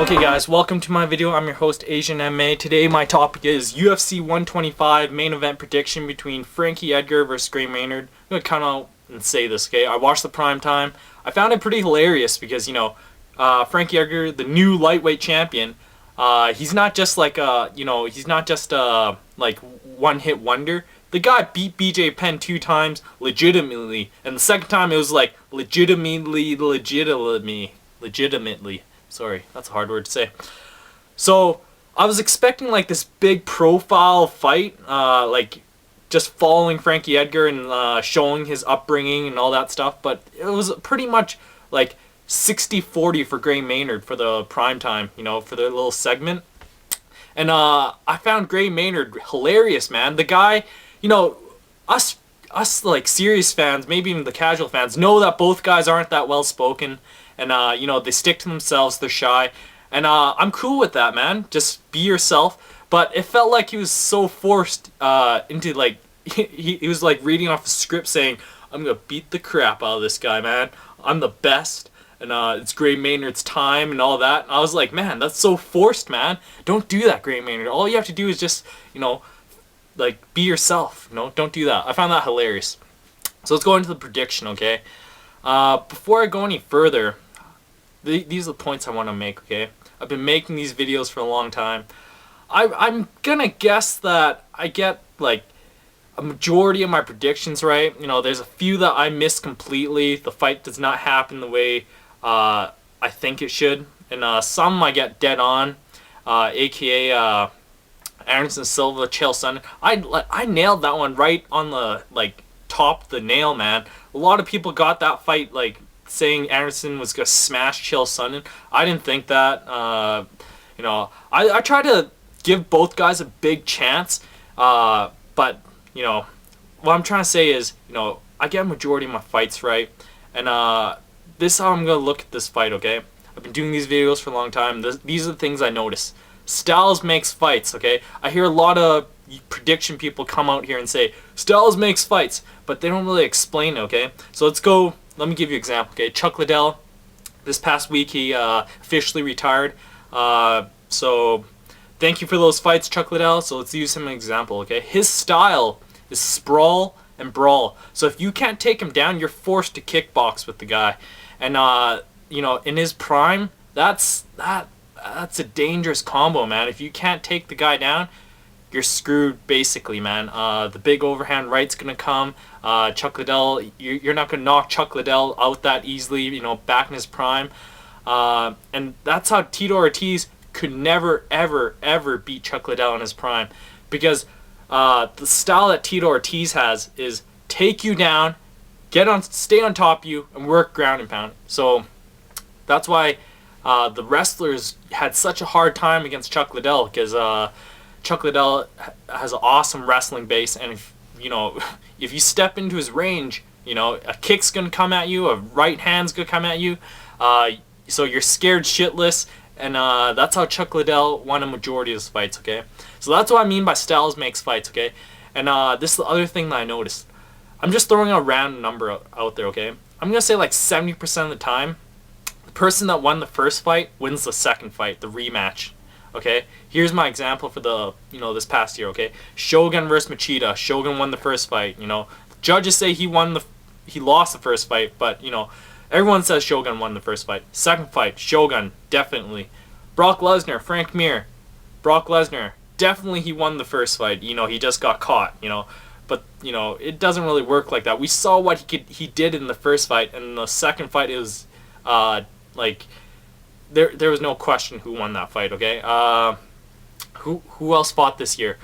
Okay guys, welcome to my video. I'm your host AsianMMA. Today my topic is UFC 125 main event prediction between Frankie Edgar versus Gray Maynard. I'm going to come out and say this, okay? I watched the prime time. I found it pretty hilarious because, Frankie Edgar, the new lightweight champion, he's not just like like one-hit wonder. The guy beat BJ Penn 2 times legitimately, and the second time it was like legitimately. Sorry, that's a hard word to say. So I was expecting like this big profile fight, like just following Frankie Edgar and showing his upbringing and all that stuff. But it was pretty much like 60-40 for Gray Maynard for the prime time, for the little segment. And I found Gray Maynard hilarious, man. The guy, us like serious fans, maybe even the casual fans, know that both guys aren't that well spoken. And, they stick to themselves, they're shy. And I'm cool with that, man. Just be yourself. But it felt like he was so forced into, like, he was, like, reading off a script saying, I'm going to beat the crap out of this guy, man. I'm the best. And it's Gray Maynard's time and all that. And I was like, man, that's so forced, man. Don't do that, Gray Maynard. All you have to do is just, like, be yourself. Don't do that. I found that hilarious. So let's go into the prediction, okay? Before I go any further, these are the points I want to make, okay? I've been making these videos for a long time. I'm gonna guess that I get, like, a majority of my predictions right. There's a few that I missed completely. The fight does not happen the way I think it should. And some I get dead on, aka Anderson Silva, Chael Sonnen. I nailed that one right on the, like, top of the nail, man. A lot of people got that fight, like, saying Anderson was gonna smash Chael Sonnen. I didn't think that. I try to give both guys a big chance, but what I'm trying to say is, I get a majority of my fights right, and this is how I'm gonna look at this fight, okay? I've been doing these videos for a long time. These are the things I notice. Styles makes fights, okay? I hear a lot of prediction people come out here and say Styles makes fights, but they don't really explain it, okay? So let's go. Let me give you an example, okay? Chuck Liddell, this past week he officially retired. So thank you for those fights, Chuck Liddell. So let's use him as an example, okay? His style is sprawl and brawl. So if you can't take him down, you're forced to kickbox with the guy. And in his prime, that's a dangerous combo, man. If you can't take the guy down, you're screwed, basically, man. The big overhand right's gonna come. Chuck Liddell, you're not gonna knock Chuck Liddell out that easily, back in his prime. And that's how Tito Ortiz could never, ever, ever beat Chuck Liddell in his prime, because the style that Tito Ortiz has is take you down, stay on top of you, and work ground and pound. So that's why the wrestlers had such a hard time against Chuck Liddell, because Chuck Liddell has an awesome wrestling base, and if you step into his range, a kick's gonna come at you, a right hand's gonna come at you, so you're scared shitless, and that's how Chuck Liddell won a majority of his fights, okay? So that's what I mean by Styles makes fights, okay? And this is the other thing that I noticed. I'm just throwing a random number out there, okay? I'm gonna say like 70% of the time, the person that won the first fight wins the second fight, the rematch. Okay, here's my example for the, this past year, okay? Shogun versus Machida. Shogun won the first fight, Judges say he lost the first fight, but, everyone says Shogun won the first fight. Second fight, Shogun, definitely. Brock Lesnar, Frank Mir. Brock Lesnar, definitely he won the first fight. He just got caught, But, it doesn't really work like that. We saw what he did in the first fight, and in the second fight it was, There was no question who won that fight, okay? Who else fought this year?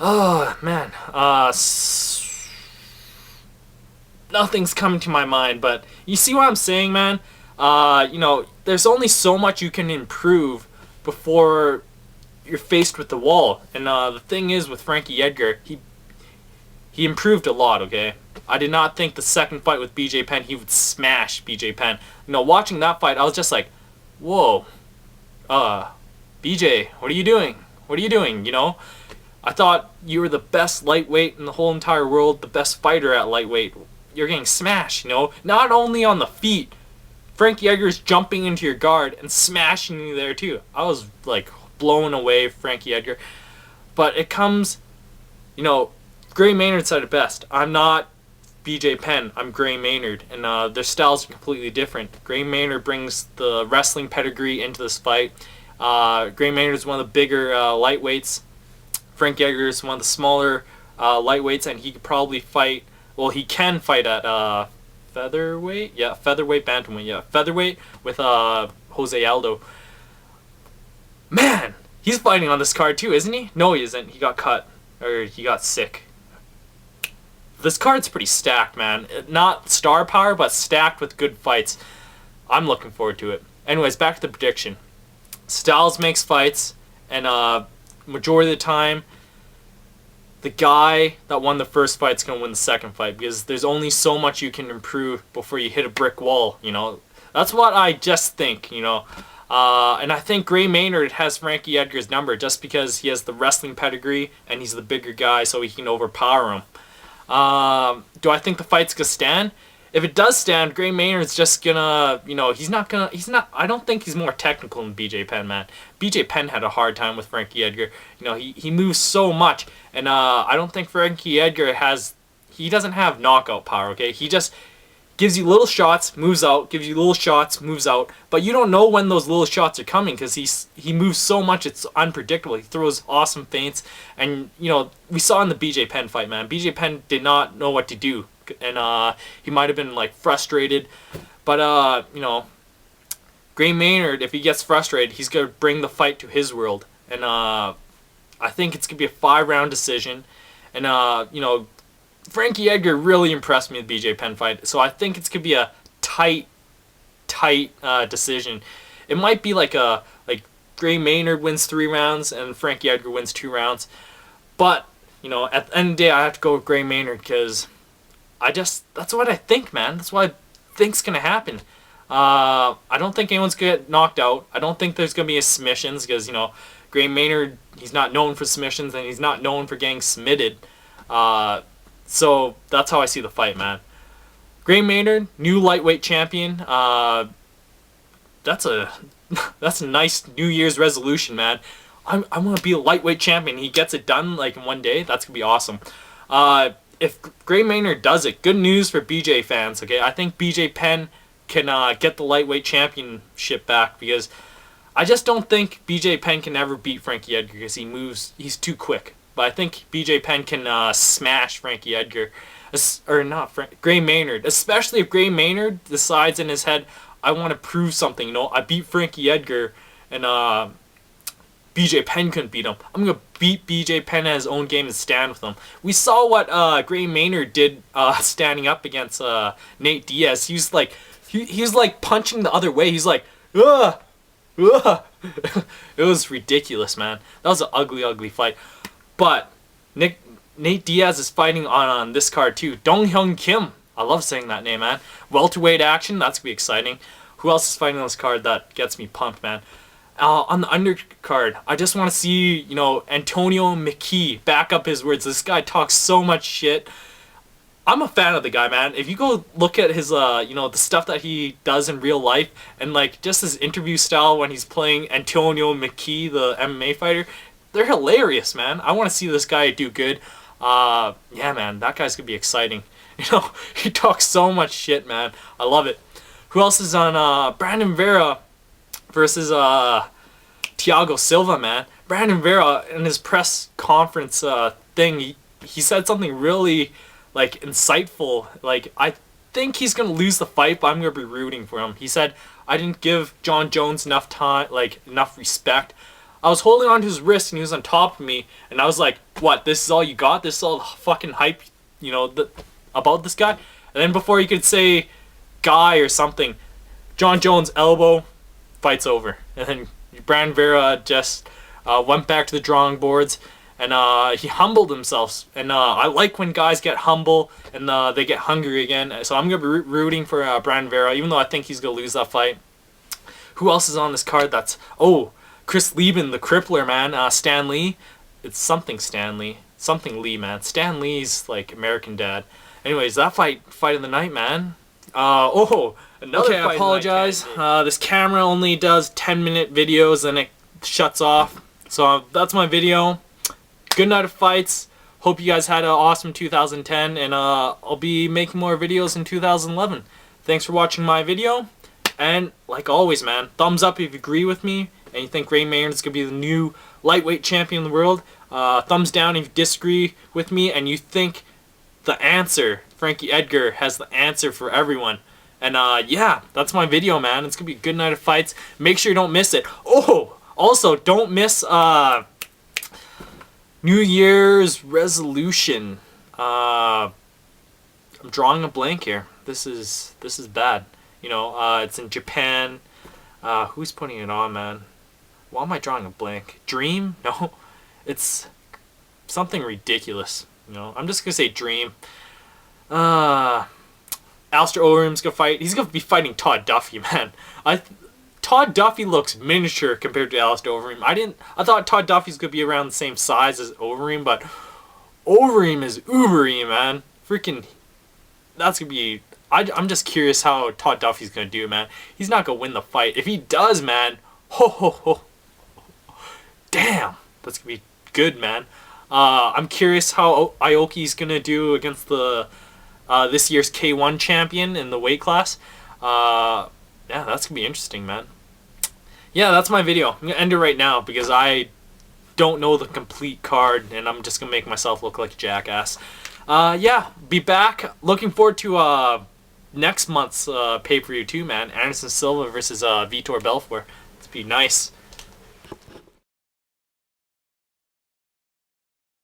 Oh, man. Nothing's coming to my mind, but you see what I'm saying, man? There's only so much you can improve before you're faced with the wall. And the thing is with Frankie Edgar, he improved a lot, okay? I did not think the second fight with BJ Penn, he would smash BJ Penn. Watching that fight, I was just like, whoa, BJ, what are you doing? What are you doing, I thought you were the best lightweight in the whole entire world, the best fighter at lightweight. You're getting smashed, Not only on the feet, Frankie Edgar is jumping into your guard and smashing you there too. I was like blown away, Frankie Edgar. But it comes, Gray Maynard said it best. I'm not BJ Penn. I'm Gray Maynard, and their styles are completely different. Gray Maynard brings the wrestling pedigree into this fight. Gray Maynard is one of the bigger lightweights. Frankie Edgar is one of the smaller lightweights, and he could probably fight. Well, he can fight at featherweight. Yeah, featherweight, bantamweight. Yeah, featherweight with Jose Aldo. Man, he's fighting on this card too, isn't he? No, he isn't. He got cut, or he got sick. This card's pretty stacked, man. Not star power, but stacked with good fights. I'm looking forward to it. Anyways, back to the prediction. Styles makes fights, and majority of the time, the guy that won the first fight's going to win the second fight, because there's only so much you can improve before you hit a brick wall, That's what I just think, And I think Gray Maynard has Frankie Edgar's number just because he has the wrestling pedigree and he's the bigger guy, so he can overpower him. Do I think the fight's gonna stand? If it does stand, Gray Maynard's just gonna, I don't think he's more technical than BJ Penn, man. BJ Penn had a hard time with Frankie Edgar. He moves so much, and I don't think Frankie Edgar he doesn't have knockout power, okay? He just gives you little shots, moves out, gives you little shots, moves out, but you don't know when those little shots are coming because he moves so much, it's unpredictable. He throws awesome feints, and we saw in the BJ Penn fight, man. BJ Penn did not know what to do, and he might have been like frustrated, but Gray Maynard, if he gets frustrated, he's gonna bring the fight to his world, and I think it's gonna be a 5-round decision, and Frankie Edgar really impressed me in the BJ Penn fight, so I think it's gonna be a tight decision. It might be like Gray Maynard wins 3 rounds and Frankie Edgar wins 2 rounds, but at the end of the day, I have to go with Gray Maynard because that's what I think, man. That's what I think's gonna happen. I don't think anyone's gonna get knocked out. I don't think there's gonna be a submissions because Gray Maynard, he's not known for submissions and he's not known for getting submitted. So that's how I see the fight, man. Gray Maynard, new lightweight champion. That's a nice New Year's resolution, man. I'm gonna be a lightweight champion. He gets it done like in one day. That's gonna be awesome. If Gray Maynard does it, good news for BJ fans. Okay, I think BJ Penn can get the lightweight championship back because I just don't think BJ Penn can ever beat Frankie Edgar because he's too quick. But I think BJ Penn can smash Frankie Edgar, Gray Maynard. Especially if Gray Maynard decides in his head, I want to prove something. I beat Frankie Edgar, and BJ Penn couldn't beat him. I'm gonna beat BJ Penn at his own game and stand with him. We saw what Gray Maynard did standing up against Nate Diaz. He was like punching the other way. He's like, ugh, ugh. It was ridiculous, man. That was an ugly fight. But Nate Diaz is fighting on this card too. Dong Hyun Kim. I love saying that name, man. Welterweight action. That's going to be exciting. Who else is fighting on this card that gets me pumped, man? On the undercard, I just want to see, Antonio McKee back up his words. This guy talks so much shit. I'm a fan of the guy, man. If you go look at his, the stuff that he does in real life and, just his interview style when he's playing Antonio McKee, the MMA fighter, they're hilarious, man. I want to see this guy do good. Yeah, man, that guy's going to be exciting. He talks so much shit, man. I love it. Who else is on Brandon Vera versus Thiago Silva, man? Brandon Vera, in his press conference thing, he said something really, insightful. I think he's going to lose the fight, but I'm going to be rooting for him. He said, I didn't give John Jones enough time, enough respect. I was holding on to his wrist and he was on top of me, and I was like, what, this is all you got? This is all fucking hype, about this guy? And then before he could say guy or something, John Jones elbow, fight's over. And then Brandon Vera just went back to the drawing boards, and he humbled himself. And I like when guys get humble and they get hungry again. So I'm going to be rooting for Brandon Vera, even though I think he's going to lose that fight. Who else is on this card that's... Chris Lieben, the crippler, man. Stan Lee. It's something Stan Lee. Something Lee, man. Stan Lee's American Dad. Anyways, that fight of the night, man. Another okay, I apologize. This camera only does 10-minute videos and it shuts off. So that's my video. Good night of fights. Hope you guys had an awesome 2010, and I'll be making more videos in 2011. Thanks for watching my video, and like always, man, thumbs up if you agree with me and you think Gray Maynard is going to be the new lightweight champion in the world. Thumbs down if you disagree with me and you think the answer, Frankie Edgar, has the answer for everyone. And yeah, that's my video, man. It's going to be a good night of fights. Make sure you don't miss it. Oh, also, don't miss New Year's resolution. I'm drawing a blank here. This is bad. You know, it's in Japan. Who's putting it on, man? Why am I drawing a blank? Dream? No, it's something ridiculous. You know, I'm just gonna say Dream. Alistair Overeem's gonna fight. He's gonna be fighting Todd Duffy, man. Todd Duffy looks miniature compared to Alistair Overeem. I thought Todd Duffy's gonna be around the same size as Overeem, but Overeem is Ubereem, man. Freaking, that's gonna be. I'm just curious how Todd Duffy's gonna do, man. He's not gonna win the fight. If he does, man, ho ho ho. Damn, that's gonna be good, man. I'm curious how Aoki's gonna do against the this year's K1 champion in the weight class. Yeah, that's gonna be interesting, man. Yeah, that's my video. I'm gonna end it right now because I don't know the complete card and I'm just gonna make myself look like a jackass. Yeah, be back. Looking forward to next month's pay-per-view too, man. Anderson Silva versus Vitor Belfort. It's be nice.